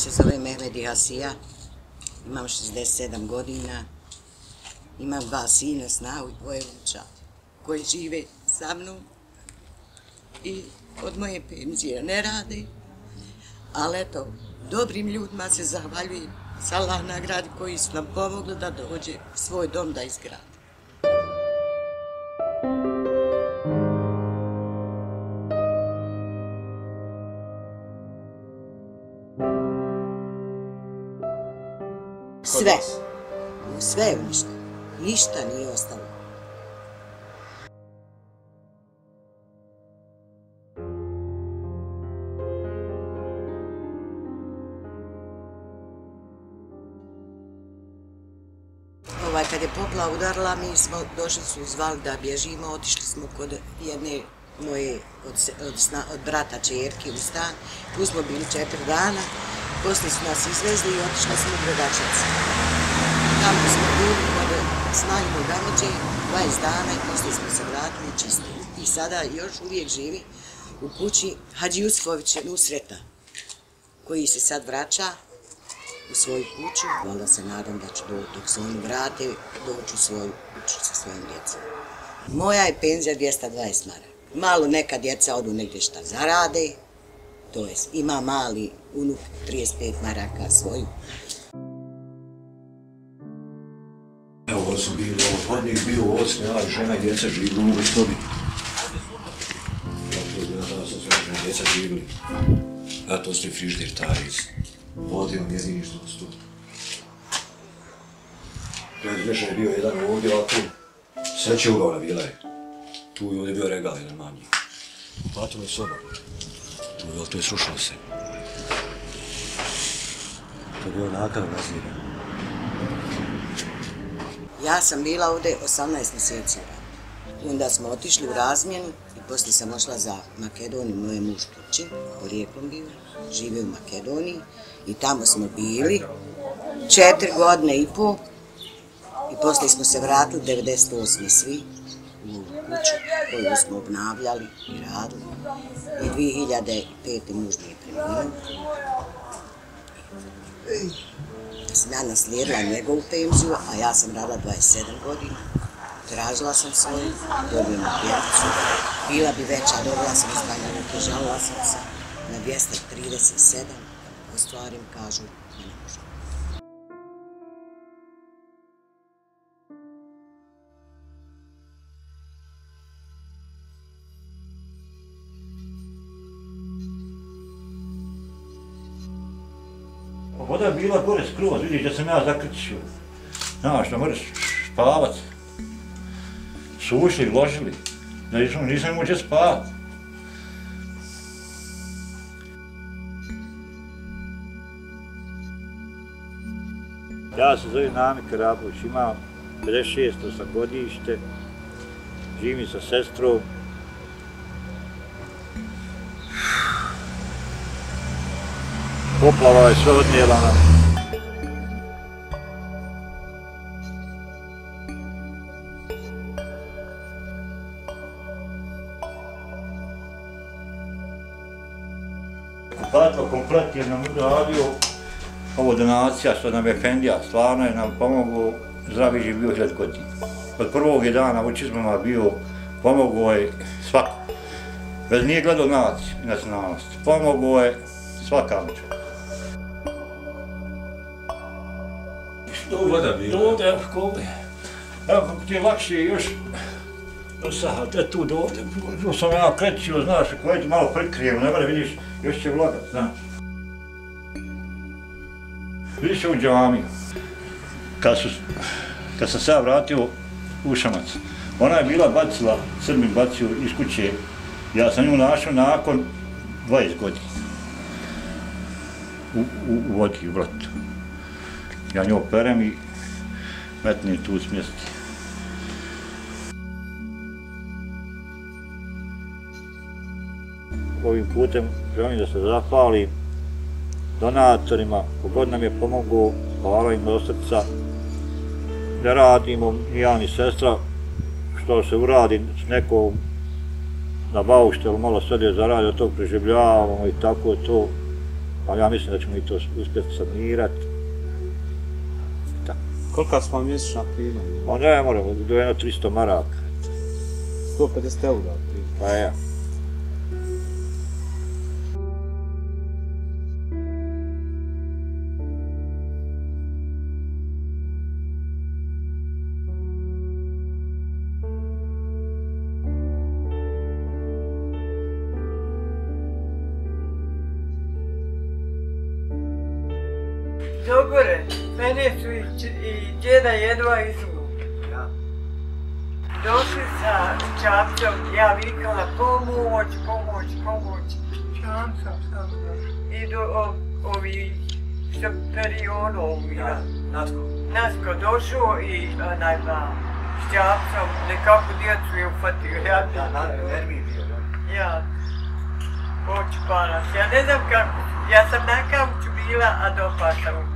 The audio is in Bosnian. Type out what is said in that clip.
se zove Mehmedi Hasija, imam 67 godina, imam 2 sina, snahu i 2 unuča koji žive sa mnom i od moje penzije ne rade, ali eto, dobrim ljudima se zahvaljujem, Allah nagradi koji su nam pomogli da dođe svoj dom da izgradi. Sve je uništeno, ništa nije ostalo. Kad je poplava udarila, mi smo došli su zvali da bježimo, otišli smo kod jedne moje od brata čerke u stan, tu smo bili 4 dana, poslije su nas izvezli i otišli smo u Gradačnicu. Tamo smo bili kod Snajnog Gameđe 20 dana i poslije smo se vratili i čistili. I sada još uvijek živi u kući Hadži Jusufovića Nusreta, koji se sad vraća u svoju kuću. Onda se nadam da ću dok se oni vrate doći u svoju kuću sa svojim djecom. Moja je penzija 220 maraka. Malo neka djeca odu negdje šta zarade, to je, ima mali unuk 35 maraka svoju. Evo, ovo su bili, ovo podnijek bio u ocne, ali žena i djeca živili u ovoj sobi. Tako su sve djeca živili. A to su friždir taric. Vodijom jedini što su tu. Predvješan je bio jedan ovdje, a tu sve će ugavna bila je. Tu je ovdje bio regal jedan manji. Patilo je soba. To je srušilo se. To je bio nakav razvijen. Ja sam bila ovdje 18 mjeseci. Onda smo otišli u razmjenu i poslije sam ošla za Makedoniju, moj muž Turčin, porijeklom bio, žive u Makedoniji i tamo smo bili 4 godine i pol i poslije smo se vratili 98. svi u kuću koju smo obnavljali i radili i 2005. muž mi je preminuo. Ja sam ja naslijedila njegovu penziju, a ja sam radila 27 godina. Tražila sam svoju, dobila pjevcu, bila bi veća, dobila sam iz Banja Luke, žalila sam se na 237, ostvarim, kažu, da ne možem. Voda je bila gore skroz, vidiš da sam ja zakrčio. Znaš, da moraš spavat. Su ušli, ložili, da nisam imao gdje spavat. Ja se zovem Nami Karapović, imam 56 godište, živim sa sestrom. Poplava je sve odnijela nas. Kupatilo komplet jer nam uradio ovo donacija što nam je Efendija, stvarno je nam pomogao, zdravi živ bio 1000 godina. Od prvog je dana u čizmama bio, pomogao je svako. Bez nije gledao naciju i nacionalnost, pomogao je svaka čovjek. Što voda bila? Ovdje, evo kako ti je lakše još dosahati, tu do ovdje, tu sam ja krećio, znaš, ako već malo prikrijem, ne mora vidiš, još će vlagat, znaš. Vidiš ovu džamiju, kad sam se ja vratio u Šamac, ona je bila bacila, Srbin bacio iz kuće, ja sam nju našao nakon 20 godina. U vodi, u vratu. Ja nju operem i metnem tu smjesti. Ovim putem želim da se zahvalim donatorima, kogod nam je pomogao, hvala im od srca. Ne radimo, ni ja ni sestra, što se uradi s nekom na bauštelu, malo sve je zaradi, od tog preživljavamo i tako to. ali ja mislim da ćemo i to uspjeti sanirati. Kolika su vam mjesečna primanja? Ma ne moramo, do jedno 300 maraka. 150 eura primanja. Pa ja. Dogore, mene su i djeda jedva izvukli. Došli sa čamcom, ja vikala pomoć, pomoć, pomoć. Čamcom sam došla. Idu ovi štoperi Nasko došao i onaj s čamcom nekako djecu je ufatio. Ja, očupala se, ja ne znam kako, ja sam na kauču bila, a dopala sam u